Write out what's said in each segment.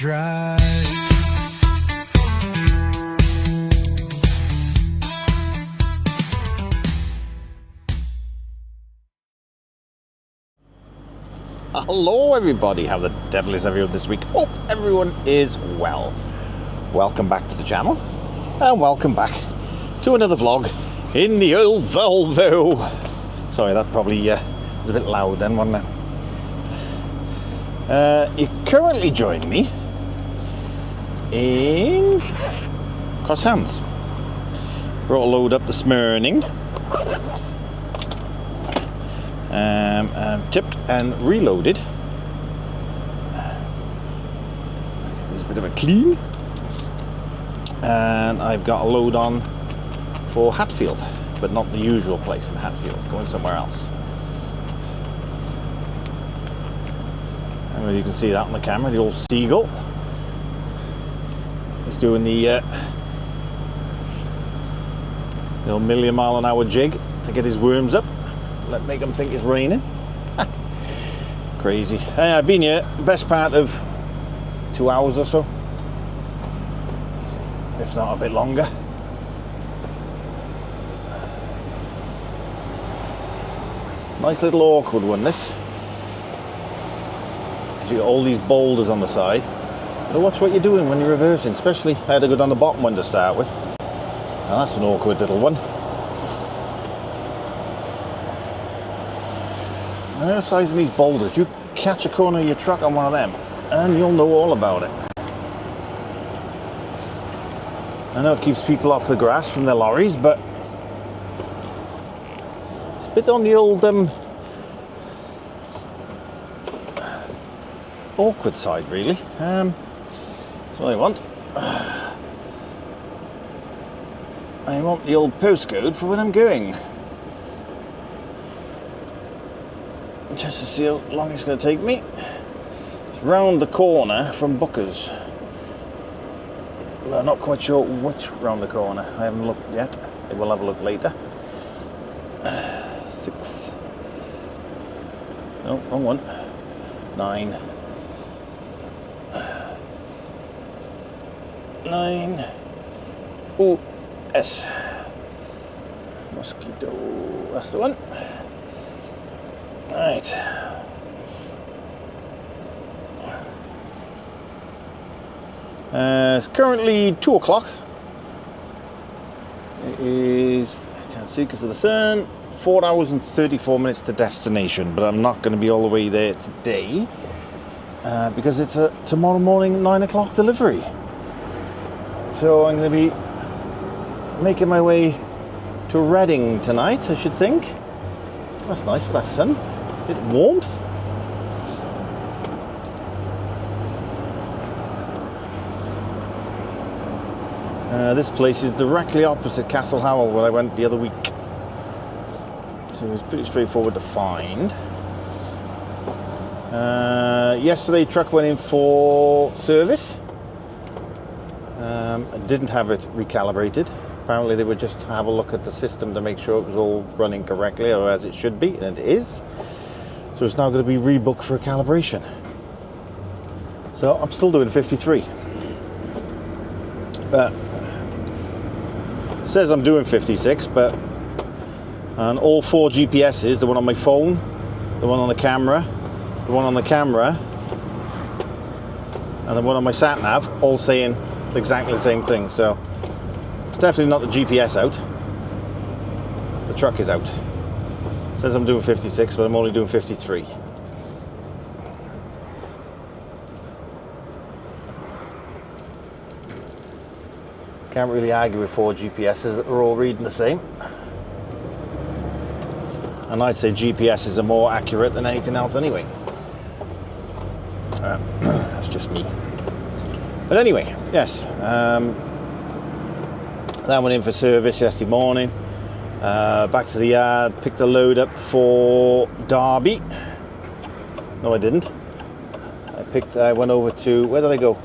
drive. Hello everybody, how the devil is everyone this week? Hope everyone is well. Welcome back to the channel and welcome back to another vlog in the old Volvo. Sorry, that probably was a bit loud then, wasn't it? You currently join me in Crosshands. Brought a load up this morning. And tipped and reloaded. There's a bit of a clean. And I've got a load on for Hatfield, but not the usual place in Hatfield, going somewhere else. And you can see that on the camera, the old seagull. He's doing the old million-mile-an-hour jig to get his worms up. Make them think it's raining. Crazy. I've been here best part of 2 hours or so, if not a bit longer. Nice little awkward one, this. You got all these boulders on the side. But watch what you're doing when you're reversing, especially I had to go down the bottom one to start with. Now that's an awkward little one. The size of these boulders, you catch a corner of your truck on one of them and you'll know all about it. I know it keeps people off the grass from their lorries, but it's a bit on the old awkward side, really. That's what I want. I want the old postcode for when I'm going. Just to see how long it's going to take me. It's round the corner from Booker's. Well, I'm not quite sure which round the corner. I haven't looked yet. I will have a look later. 6. No, wrong one. 9. 9. Ooh, S. Mosquito. That's the one. Right. It's currently 2 o'clock. It is, I can't see because of the sun, 4 hours and 34 minutes to destination, but I'm not going to be all the way there today because it's a tomorrow morning 9 o'clock delivery. So I'm going to be making my way to Reading tonight, I should think. That's nice for that sun. Bit of warmth. This place is directly opposite Castle Howell where I went the other week. So it was pretty straightforward to find. Yesterday truck went in for service. I didn't have it recalibrated. Apparently they would just have a look at the system to make sure it was all running correctly or as it should be, and it is. So it's now going to be rebooked for a calibration. So I'm still doing 53. But it says I'm doing 56, but on all 4 GPSs, the one on my phone, the one on the camera, the one on the camera, and the one on my sat nav, all saying exactly the same thing. So it's definitely not the GPS out. The truck is out. It says I'm doing 56, but I'm only doing 53. Can't really argue with 4 GPSs that are all reading the same. And I'd say GPSs are more accurate than anything else anyway. That's just me. But anyway, yes. That went in for service yesterday morning. Back to the yard, picked the load up for Derby. No, I didn't. I went over to, where did I go?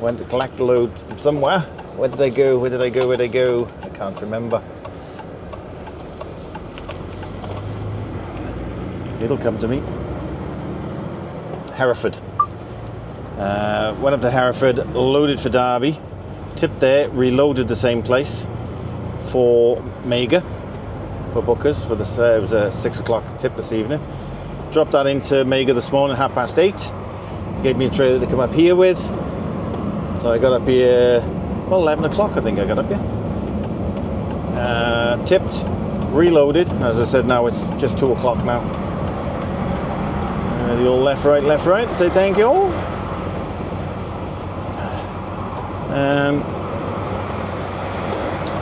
Went to collect the load from somewhere. Where did I go? Where did I go? Where did I go? I can't remember. It'll come to me. Hereford. Went up to Hereford, loaded for Derby, tipped there, reloaded the same place for Mega, for Bookers, for the it was a 6 o'clock tip this evening. Dropped that into Mega this morning, 8:30. Gave me a trailer to come up here with. So I got up here, well, 11 o'clock I think I got up here. Tipped, reloaded. As I said, now it's just 2 o'clock now. The old left, right, say thank you all.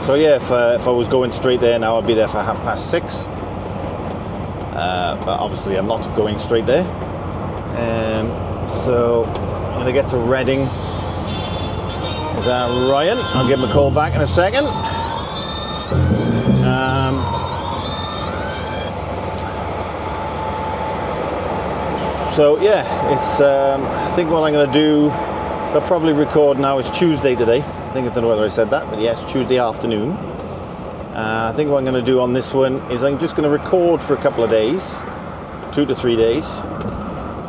So yeah, if I was going straight there now, I'd be there for 6:30. But obviously I'm not going straight there. So I'm going to get to Reading. Is that Ryan? I'll give him a call back in a second. So yeah, it's. I think what I'm going to do is I'll probably record now. It's Tuesday today. I think I don't know whether I said that, but yes, Tuesday afternoon. I think what I'm going to do on this one is I'm just going to record for a couple of days, 2 to 3 days,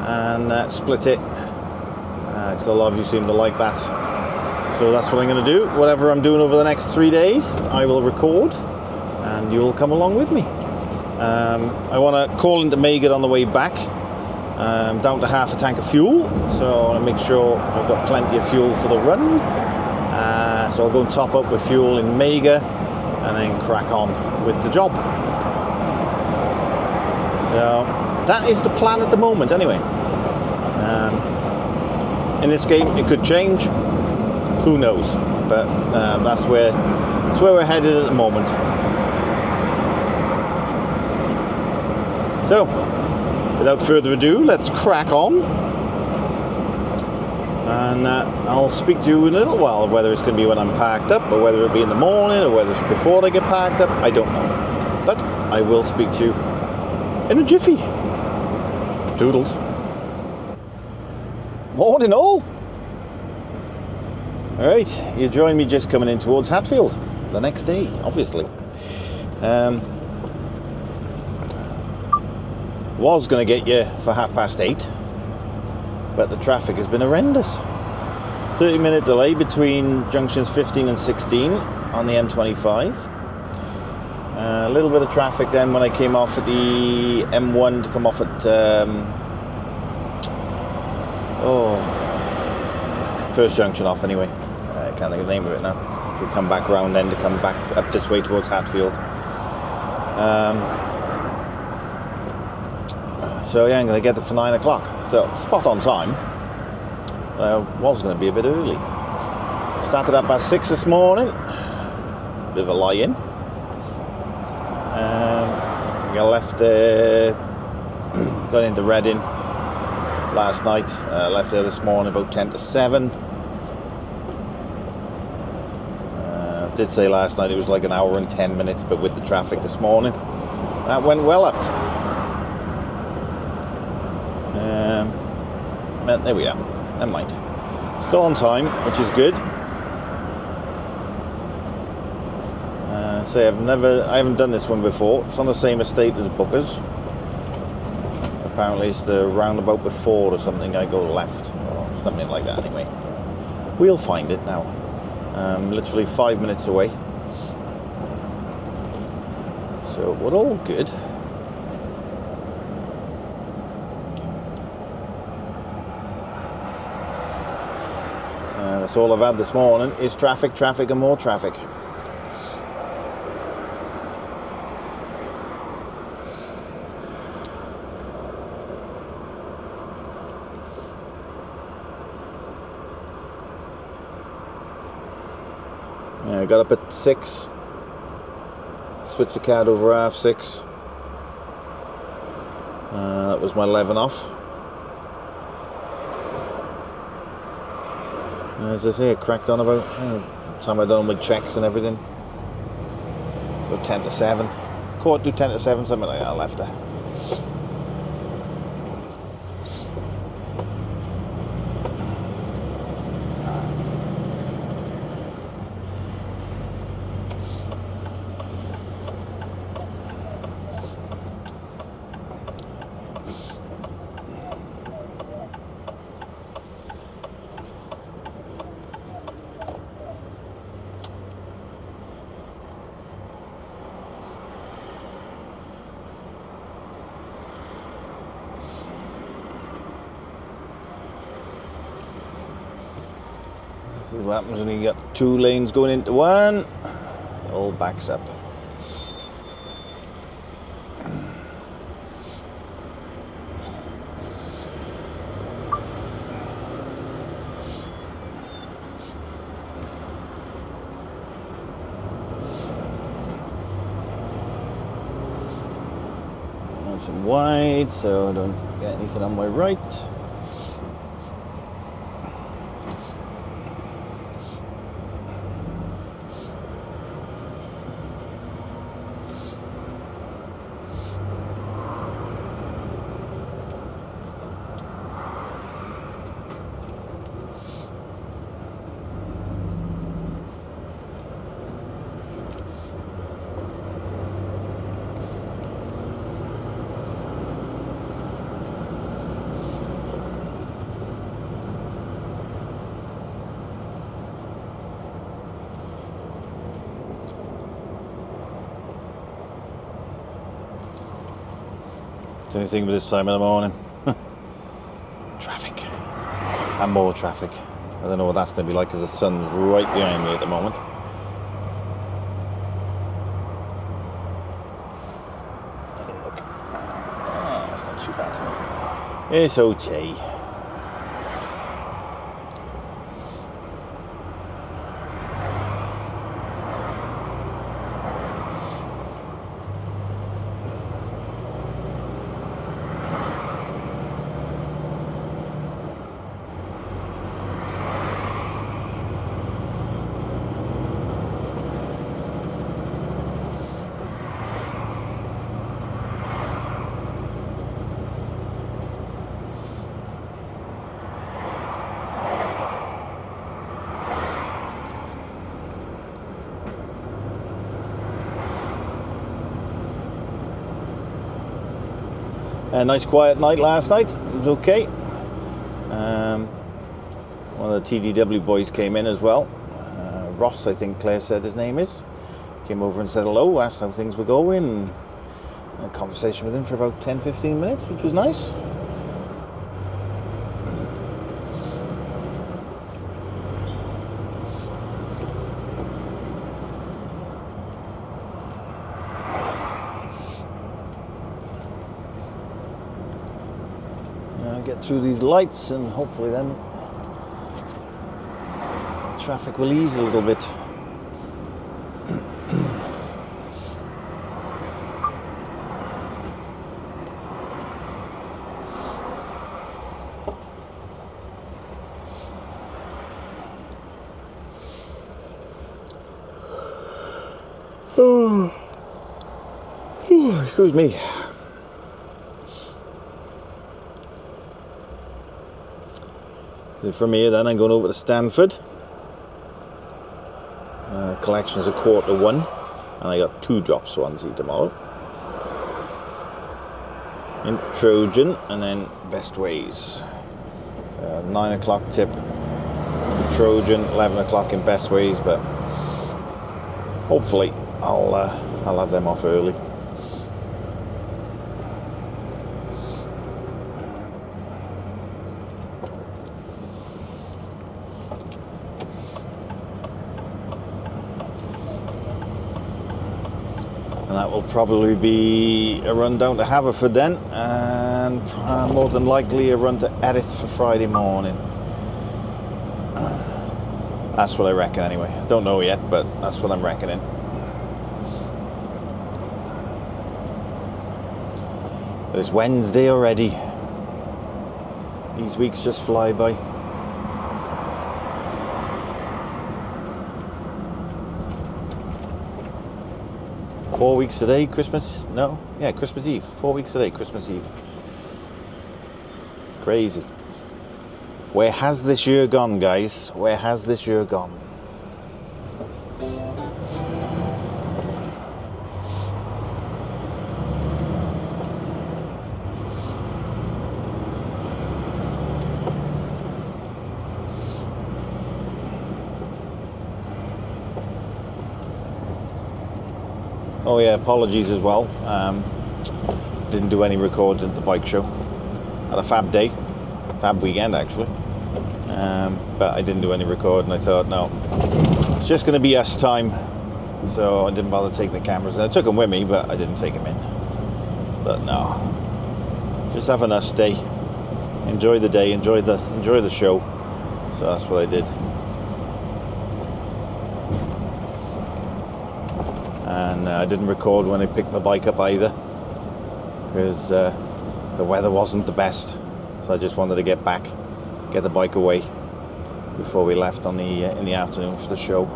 and split it because a lot of you seem to like that. So that's what I'm going to do. Whatever I'm doing over the next 3 days, I will record, and you'll come along with me. I want to call into Meagher on the way back. Down to half a tank of fuel, so I want to make sure I've got plenty of fuel for the run. So I'll go and top up with fuel in Meagher and then crack on with the job. So that is the plan at the moment anyway. In this game it could change, who knows, but that's where we're headed at the moment. So without further ado, let's crack on, and I'll speak to you in a little while, whether it's going to be when I'm packed up, or whether it'll be in the morning, or whether it's before I get packed up, I don't know. But I will speak to you in a jiffy. Toodles. Morning all! Alright, you join me just coming in towards Hatfield, the next day, obviously. Was going to get you for 8:30, but the traffic has been horrendous. 30-minute delay between junctions 15 and 16 on the M25. A little bit of traffic then when I came off at the M1 to come off at first junction off anyway. I can't think of the name of it now. We come back round then to come back up this way towards Hatfield. So yeah, I'm going to get there for 9 o'clock. So spot on time. I was going to be a bit early. Started up at 6 this morning. Bit of a lie-in. I left there, got into Reading last night. Left there this morning about 10 to 7. Did say last night it was like an hour and 10 minutes, but with the traffic this morning, that went well up. There we are. Never mind. Still on time, which is good. So I haven't done this one before. It's on the same estate as Bookers. Apparently it's the roundabout before or something. I go left or something like that. Anyway, we'll find it now. Literally 5 minutes away. So we're all good. That's all I've had this morning is traffic, and more traffic. I got up at 6, switched the card over 6:30. That was my 11 off. As I say, I cracked on about time I done with checks and everything. About 10 to 7. Quarter to 10 to 7, something like that. I left there. This is what happens when you got two lanes going into one. It all backs up. Nice and wide so I don't get anything on my right. It's the only thing with this time of the morning. Traffic. And more traffic. I don't know what that's going to be like because the sun's right behind me at the moment. Have a look. That's not too bad. It's okay. A nice quiet night last night. It was okay. One of the TDW boys came in as well. Ross, I think Claire said his name is. Came over and said hello, asked how things were going, and a conversation with him for about 10-15 minutes, which was nice. Get through these lights and hopefully then traffic will ease a little bit. Excuse me. From here then I'm going over to Stanford. Collection is 1:15 and I got 2 drops Swansea tomorrow. In Trojan and then Best Ways. 9 o'clock tip in Trojan, 11 o'clock in Best Ways, but hopefully I'll have them off early. And that will probably be a run down to Haverford then, and more than likely a run to Erith for Friday morning. That's what I reckon anyway. Don't know yet, but that's what I'm reckoning. But it's Wednesday already. These weeks just fly by. Four weeks today, Christmas, no? Yeah, Christmas Eve. 4 weeks today, Christmas Eve. Crazy. Where has this year gone, guys? Where has this year gone? Oh yeah, apologies as well. Didn't do any recording at the bike show. Had a fab day, fab weekend actually. but I didn't do any recording. I thought, no, it's just going to be us time, so I didn't bother taking the cameras. And I took them with me, but I didn't take them in. But no, just have a nice day. Enjoy the day, enjoy the show. So that's what I did. And I didn't record when I picked my bike up either, because the weather wasn't the best. So I just wanted to get back, get the bike away before we left on in the afternoon for the show.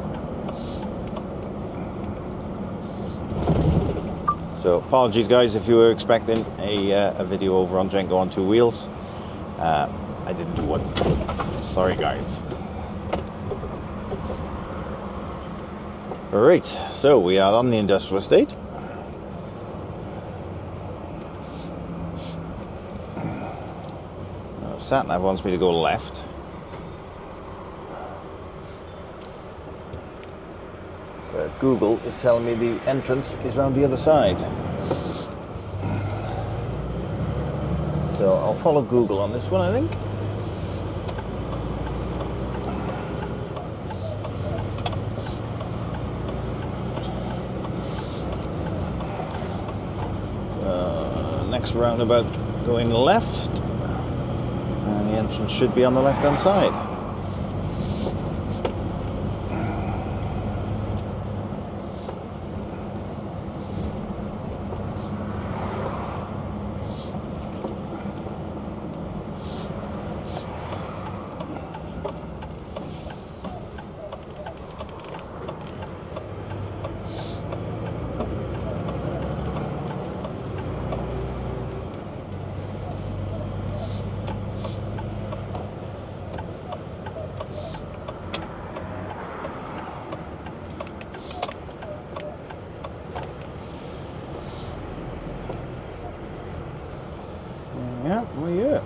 So apologies guys if you were expecting a video over on Jenko on 2 wheels. I didn't do one. Sorry guys. Alright, so we are on the industrial estate. Satnav wants me to go left. But Google is telling me the entrance is around the other side. So I'll follow Google on this one, I think. Next roundabout going left, and the entrance should be on the left hand side. Yeah, well, yeah.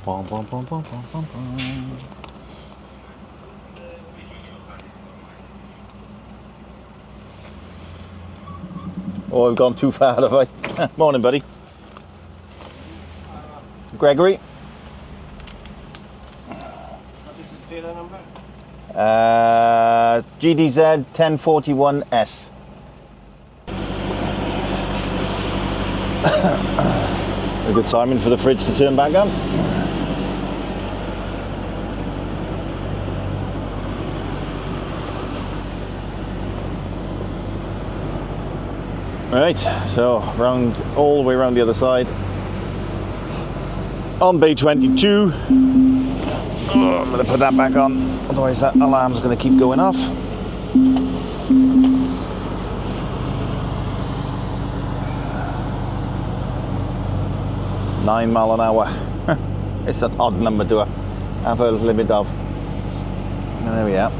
Bum, bum, bum, bum, bum, bum, bum. Oh, I've gone too far, have I? Morning, buddy. Gregory. What is the serial number? GDZ 1041S. A good timing for the fridge to turn back on. Right, so round all the way around the other side. On bay 22. Oh, I'm going to put that back on, otherwise that alarm's going to keep going off. Nine mile an hour. It's an odd number to have a limit of. And there we are.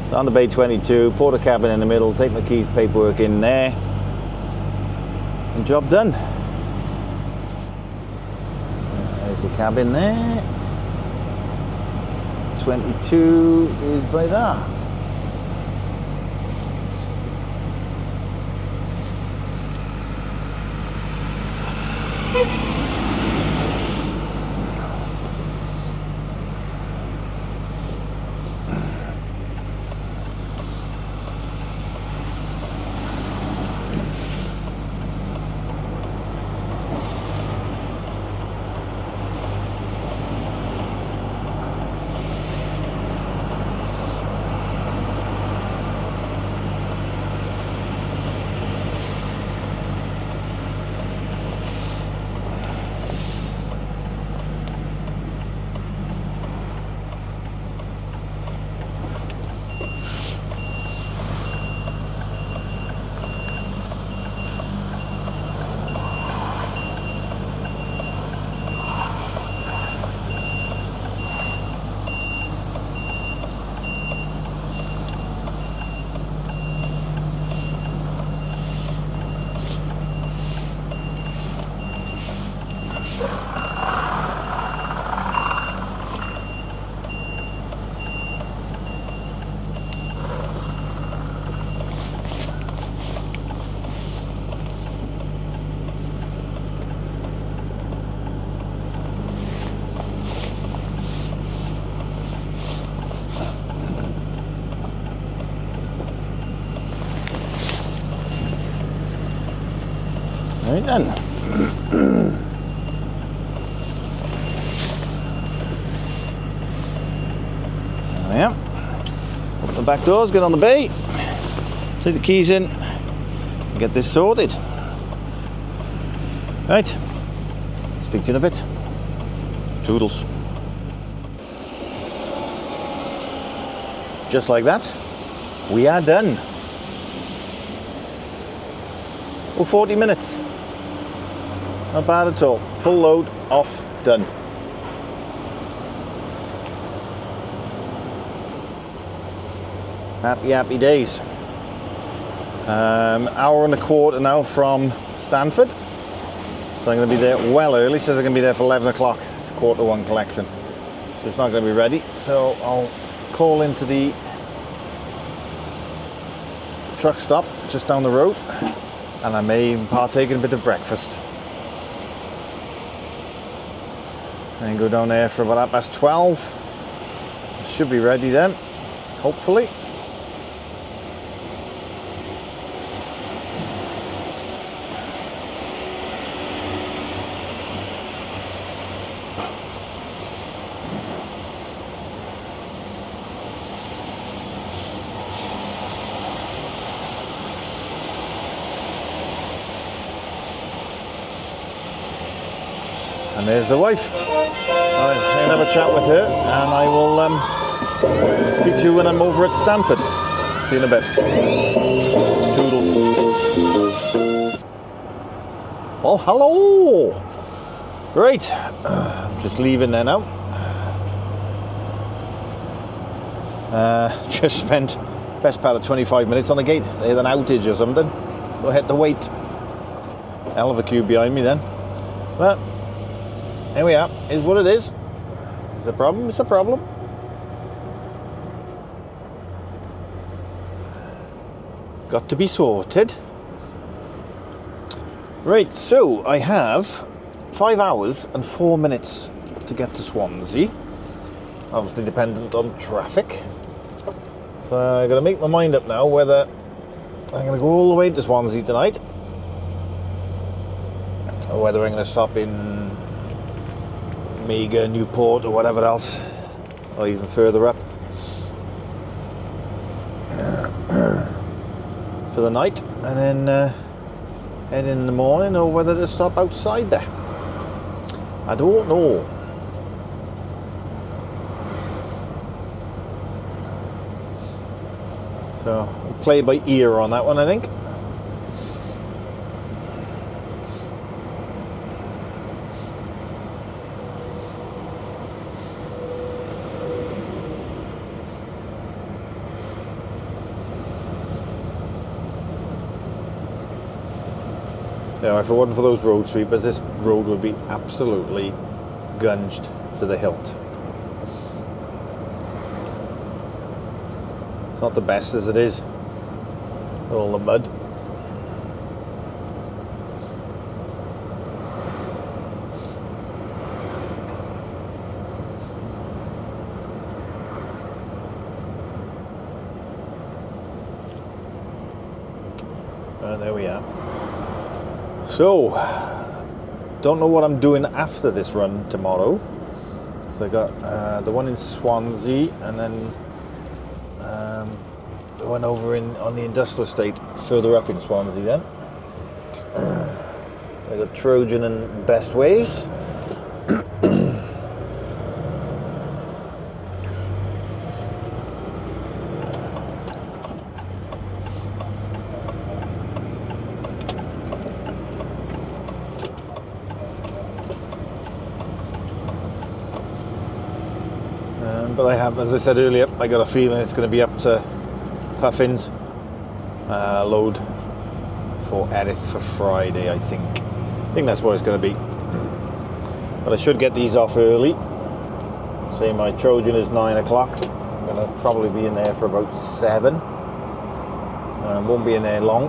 So on the bay 22, porter cabin in the middle, take my keys, paperwork in there, and job done. There's the cabin there. 22 is by there. then. There we are. Open the back doors, get on the bay, take the keys in, and get this sorted. Right, speak to you in a bit. Toodles. Just like that, we are done. Oh, 40 minutes. Not bad at all. Full load, off, done. Happy, happy days. Hour and a quarter now from Stanford. So I'm going to be there well early. Says I'm going to be there for 11 o'clock. It's 1:45 collection. So it's not going to be ready. So I'll call into the truck stop just down the road. And I may even partake in a bit of breakfast. And go down there for about 12:30. Should be ready then, hopefully. And there's the wife. I'll have a chat with her, and I will speak to you when I'm over at Stanford. See you in a bit. Toodles. Oh, hello! Right, I'm just leaving there now. Just spent best part of 25 minutes on the gate. They had an outage or something, so I had to wait. Hell of a queue behind me then. But here we are, is what it is. It's a problem, it's a problem. Got to be sorted. Right, so I have 5 hours and 4 minutes to get to Swansea. Obviously dependent on traffic. So I'm going to make my mind up now whether I'm going to go all the way to Swansea tonight, or whether I'm going to stop in Mega, Newport or whatever else, or even further up for the night, and then head in the morning, or whether to stop outside there. I don't know. So I'll play by ear on that one, I think. Now, if it wasn't for those road sweepers, this road would be absolutely gunged to the hilt. It's not the best as it is. All the mud. And there we are. So, don't know what I'm doing after this run tomorrow. So I got the one in Swansea, and then the one over on the industrial estate further up in Swansea then. I got Trojan and Best Ways. But I have, as I said earlier, I got a feeling it's going to be up to Puffins load for Erith for Friday, I think. I think that's what it's going to be. But I should get these off early. Say my Trojan is 9 o'clock. I'm going to probably be in there for about 7. Won't be in there long.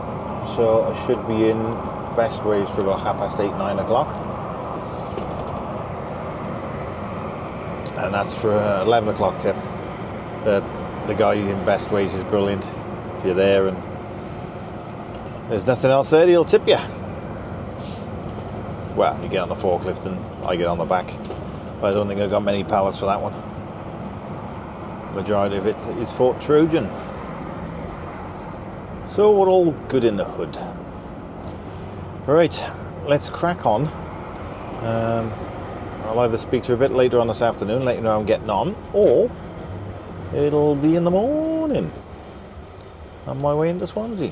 So I should be in Best Ways for about 8:30, 9 o'clock. And that's for 11 o'clock tip. The guy in Best Ways is brilliant. If you're there and there's nothing else there, he'll tip you. Well, you get on the forklift and I get on the back. But I don't think I've got many pallets for that one. Majority of it is Fort Trojan. So we're all good in the hood. Right, let's crack on. I'll either speak to you a bit later on this afternoon, let you know how I'm getting on, or it'll be in the morning on my way into Swansea.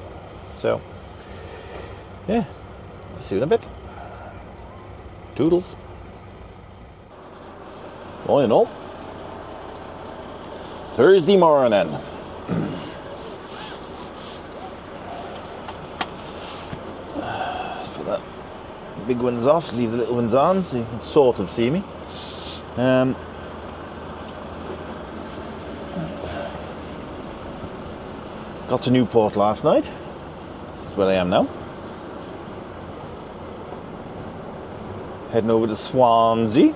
So, yeah, I'll see you in a bit. Toodles. All in all, Thursday morning. Let's put that big ones off, leave the little ones on so you can sort of see me. Got to Newport last night. That's where I am now. Heading over to Swansea.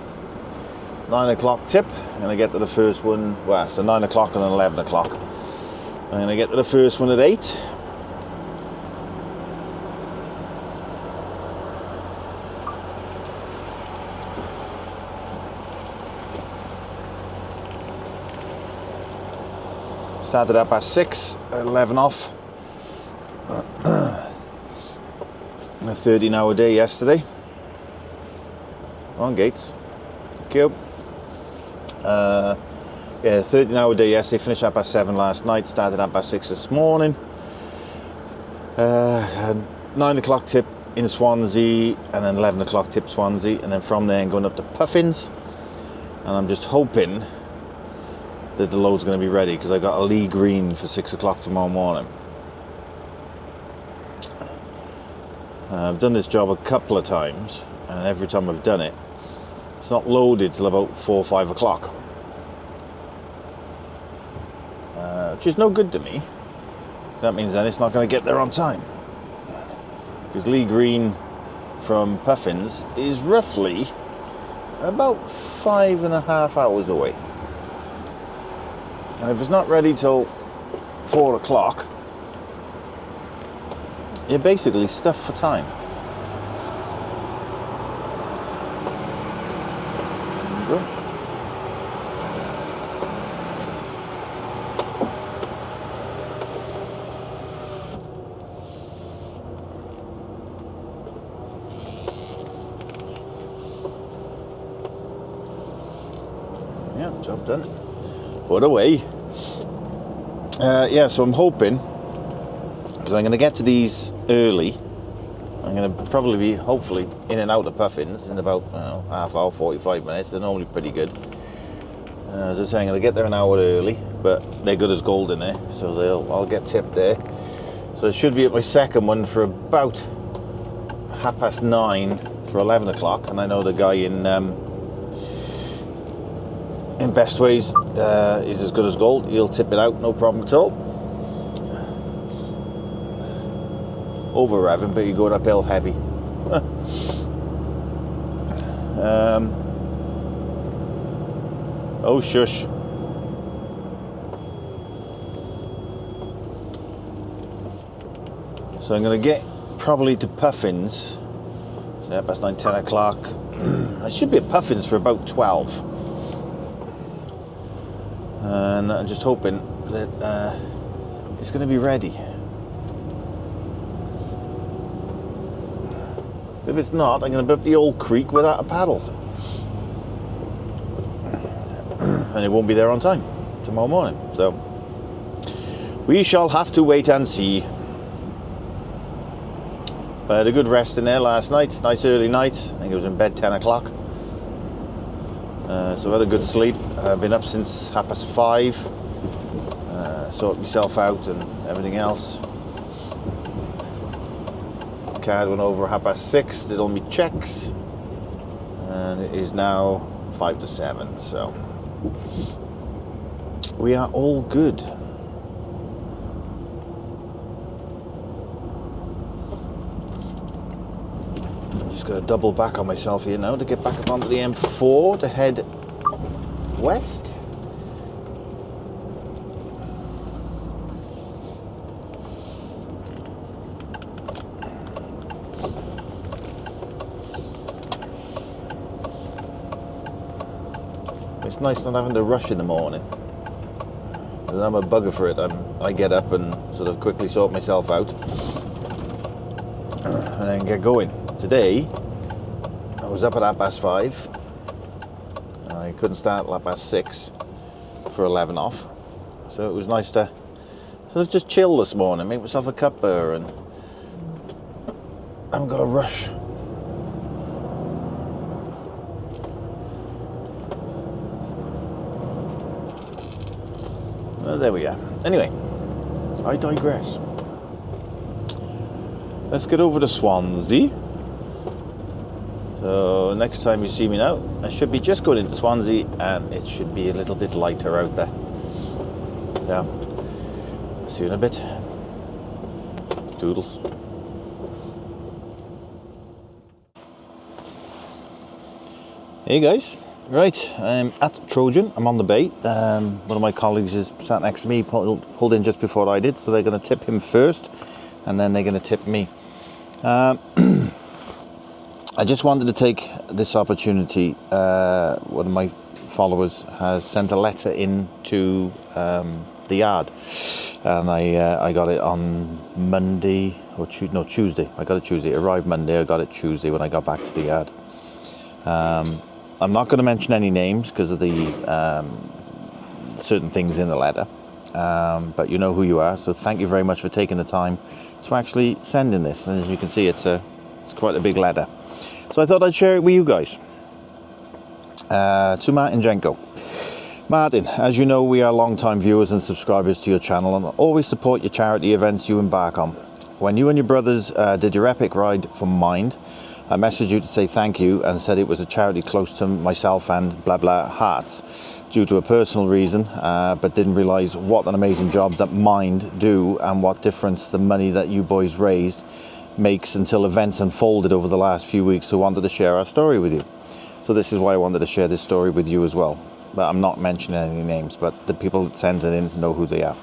9 o'clock tip. I'm going to get to the first one. Well, it's 9 o'clock and then 11 o'clock. I'm going to get to the first one at 8. Started up at 6, 11 off. A 13-hour day yesterday. On gates. Thank you. Yeah, 13-hour day yesterday. Finished up at 7 last night. Started up at 6 this morning. 9 o'clock tip in Swansea, and then 11 o'clock tip Swansea, and then from there I'm going up to Puffins. And I'm just hoping that the load's going to be ready because I got a Lee Green for 6 o'clock tomorrow morning. I've done this job a couple of times, and every time I've done it, it's not loaded till about 4 or 5 o'clock, which is no good to me. That means then it's not going to get there on time, because Lee Green from Puffins is roughly about 5.5 hours away. And if it's not ready till 4 o'clock, you're basically stuffed for time. There you go. Yeah, job done. Put away. Yeah, so I'm hoping, because I'm going to get to these early. I'm going to probably be, hopefully, in and out of Puffins in about half hour, 45 minutes. They're normally pretty good. As I say, I'm going to get there an hour early, but they're good as gold in there, so I'll get tipped there. So I should be at my second one for about 9:30 for 11 o'clock, and I know the guy in Best Ways is as good as gold. He'll tip it out, no problem at all. Over revving, but you're going uphill heavy. Oh shush. So I'm going to get probably to Puffins. So yeah, past 9, 10 o'clock. I should be at Puffins for about 12. And I'm just hoping that it's going to be ready. If it's not, I'm going to be up the old creek without a paddle. And it won't be there on time tomorrow morning. So we shall have to wait and see. But I had a good rest in there last night. Nice early night. I think I was in bed 10 o'clock. So I had a good sleep. I've been up since 5:30. Sorted myself out and everything else. Card went over 6:30. Did all my checks. And it is now 5 to 7. So we are all good. I'm just going to double back on myself here now to get back up onto the M4 to head west. it's nice not having to rush in the morning. Because I'm a bugger for it. I get up and sort of quickly sort myself out and then get going. Today, I was up at 5:30. I couldn't start at 6:30 for 11 off. So it was nice to sort of just chill this morning, make myself a cuppa, and I haven't got to rush. Well, there we are. Anyway, I digress. Let's get over to Swansea. So next time you see me now, I should be just going into Swansea and it should be a little bit lighter out there. So, see you in a bit. Toodles. Hey guys, right, I'm at Trojan, I'm on the bay. One of my colleagues is sat next to me, pulled in just before I did, so they're going to tip him first and then they're going to tip me. I just wanted to take this opportunity. One of my followers has sent a letter in to the yard, and I got it on Monday or Tuesday. I got it Tuesday. It arrived Monday. I got it Tuesday when I got back to the yard. I'm not going to mention any names because of the certain things in the letter, but you know who you are. So thank you very much for taking the time to actually send in this. And as you can see, it's quite a big letter. So I thought I'd share it with you guys. To Martin Jenko. Martin, as you know, we are long-time viewers and subscribers to your channel and always support your charity events you embark on. When you and your brothers did your epic ride for Mind, I messaged you to say thank you and said it was a charity close to myself and blah blah hearts due to a personal reason, but didn't realise what an amazing job that Mind do and what difference the money that you boys raised makes until events unfolded over the last few weeks. So wanted to share our story with you. So this is why I wanted to share this story with you as well. But I'm not mentioning any names, but the people that sent it in know who they are.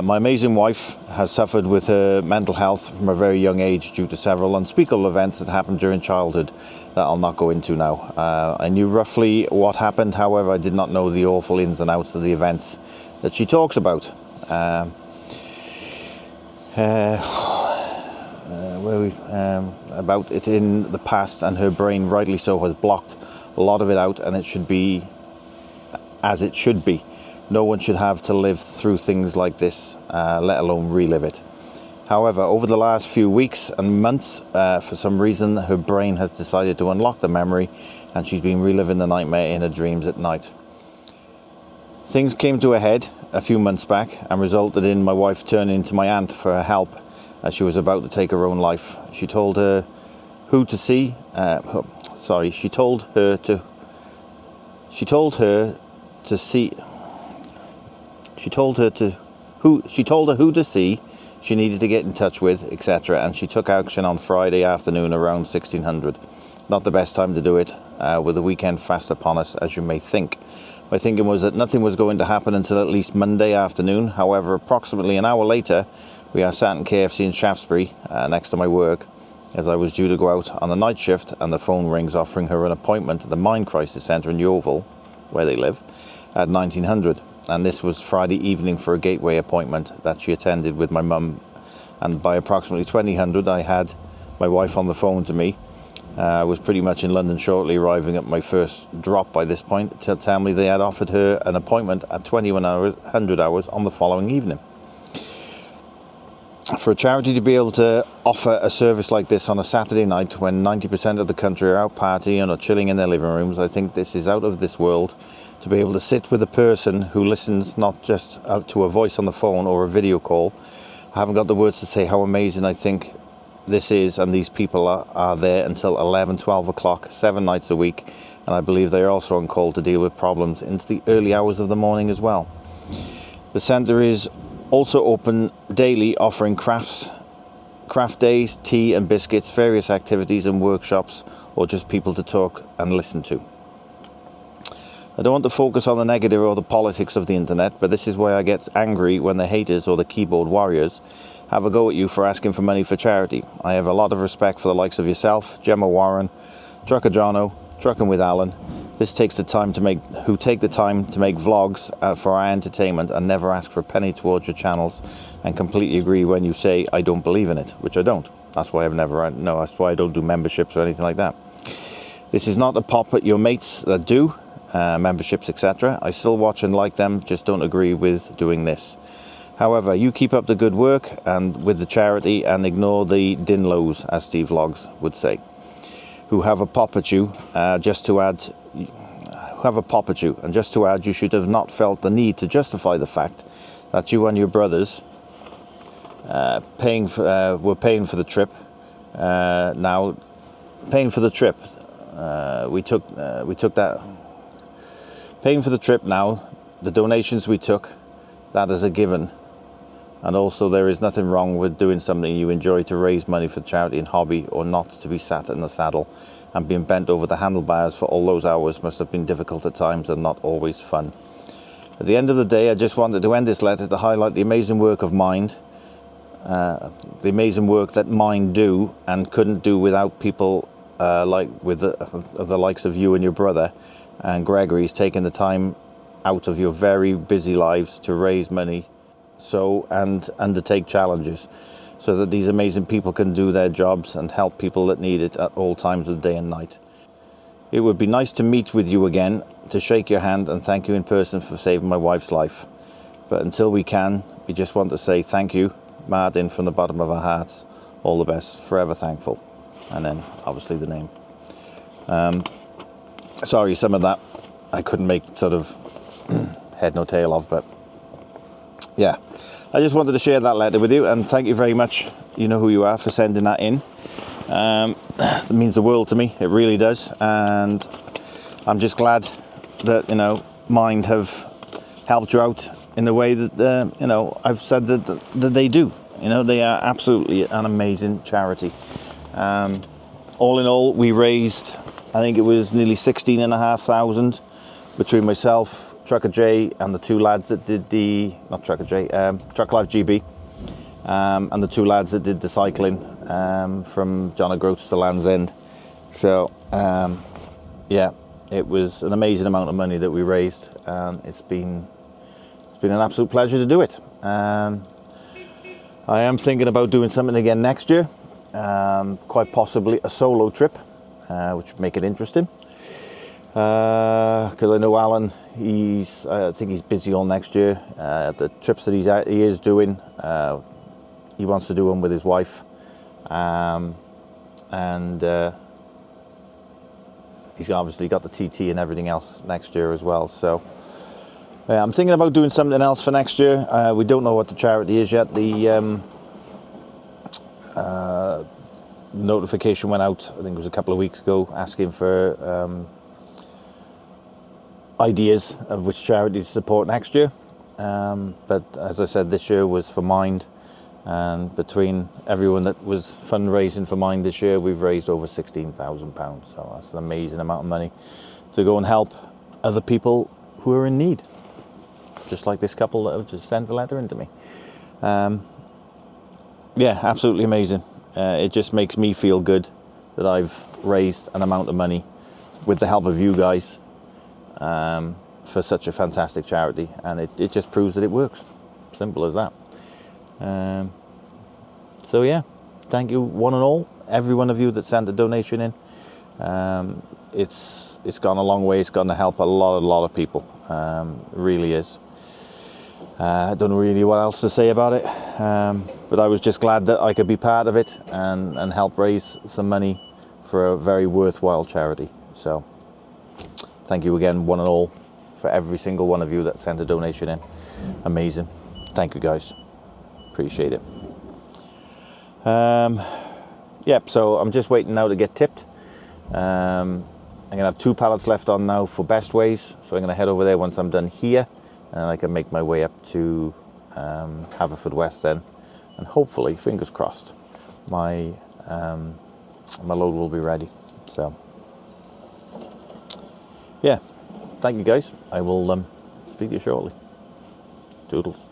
My amazing wife has suffered with her mental health from a very young age due to several unspeakable events that happened during childhood that I'll not go into now. I knew roughly what happened, however I did not know the awful ins and outs of the events that she talks about. About it in the past, and her brain, rightly so, has blocked a lot of it out, and it should be as it should be. No one should have to live through things like this, let alone relive it. However, over the last few weeks and months, for some reason, her brain has decided to unlock the memory, and she's been reliving the nightmare in her dreams at night. Things came to a head a few months back and resulted in my wife turning to my aunt for her help as she was about to take her own life. She told her who to see. She told her who to see. She needed to get in touch with, etc. And she took action on Friday afternoon around 1600. Not the best time to do it, with the weekend fast upon us, as you may think. My thinking was that nothing was going to happen until at least Monday afternoon. However, approximately an hour later, we are sat in KFC in Shaftesbury, next to my work, as I was due to go out on the night shift, and the phone rings offering her an appointment at the Mind Crisis Centre in Yeovil, where they live, at 1900. And this was Friday evening for a gateway appointment that she attended with my mum. And by approximately 2000, I had my wife on the phone to me. I was pretty much in London shortly, arriving at my first drop by this point, to tell me they had offered her an appointment at 2100 hours on the following evening. For a charity to be able to offer a service like this on a Saturday night when 90% of the country are out partying or chilling in their living rooms, I think this is out of this world. To be able to sit with a person who listens not just to a voice on the phone or a video call. I haven't got the words to say how amazing I think this is, and these people are there until 11, 12 o'clock, 7 nights a week, and I believe they're also on call to deal with problems into the early hours of the morning as well. The centre is also open daily, offering craft days, tea and biscuits, various activities and workshops, or just people to talk and listen to. I don't want to focus on the negative or the politics of the internet, but this is why I get angry when the haters or the keyboard warriors have a go at you for asking for money for charity. I have a lot of respect for the likes of yourself, Gemma Warren, Trucker Jono, Trucking with Alan, This takes the time to make, who take the time to make vlogs for our entertainment and never ask for a penny towards your channels, and completely agree when you say I don't believe in it, which I don't. That's why that's why I don't do memberships or anything like that. This is not a pop at your mates that do memberships, etc. I still watch and like them, just don't agree with doing this. However, you keep up the good work and with the charity, and ignore the dinlows, as Steve Vlogs would say, who have a pop at you just to add. And just to add, you should have not felt the need to justify the fact that you and your brothers were paying for the trip. We took that. Paying for the trip now, the donations we took, that is a given. And also, there is nothing wrong with doing something you enjoy to raise money for charity and hobby, or not to be sat in the saddle and being bent over the handlebars for all those hours must have been difficult at times and not always fun. At the end of the day, I just wanted to end this letter to highlight the amazing work of Mind, the amazing work that Mind do and couldn't do without people of the likes of you and your brother and Gregory's taking the time out of your very busy lives to raise money and undertake challenges so that these amazing people can do their jobs and help people that need it at all times of the day and night. It would be nice to meet with you again, to shake your hand and thank you in person for saving my wife's life. But until we can, we just want to say thank you, Martin, from the bottom of our hearts. All the best, forever thankful. And then obviously the name. Sorry, some of that I couldn't make sort of head nor tail of, but yeah. I just wanted to share that letter with you, and thank you very much. You know who you are, for sending that in. It means the world to me, it really does. And I'm just glad that, Mind have helped you out in the way that, I've said that they do. They are absolutely an amazing charity. All in all, we raised, I think it was nearly 16,500 between myself, Trucker J, and the two lads that did Truck Life GB, and the two lads that did the cycling from John O'Groats to Land's End. So, yeah, it was an amazing amount of money that we raised, and it's been an absolute pleasure to do it. I am thinking about doing something again next year, quite possibly a solo trip, which would make it interesting. Because I know Alan, I think he's busy all next year. The trips that he is doing, he wants to do them with his wife, and he's obviously got the TT and everything else next year as well. So I'm thinking about doing something else for next year. We don't know what the charity is yet. The notification went out, I think it was a couple of weeks ago, asking for ideas of which charity to support next year. But as I said, this year was for Mind, and between everyone that was fundraising for Mind this year, we've raised over £16,000. So that's an amazing amount of money to go and help other people who are in need, just like this couple that have just sent a letter in to me. Yeah, absolutely amazing. It just makes me feel good that I've raised an amount of money with the help of you guys, for such a fantastic charity, and it just proves that it works. Simple as that. So yeah, thank you one and all, every one of you that sent a donation in. It's gone a long way. It's going to help a lot of people. It really is. I don't know really what else to say about it, but I was just glad that I could be part of it and help raise some money for a very worthwhile charity. So thank you again, one and all, for every single one of you that sent a donation in. Amazing. Thank you, guys. Appreciate it. Yep, so I'm just waiting now to get tipped. I'm going to have 2 pallets left on now for Best Ways, so I'm going to head over there once I'm done here, and I can make my way up to Haverfordwest then, and hopefully, fingers crossed, my load will be ready. So yeah, thank you guys. I will speak to you shortly. Doodles.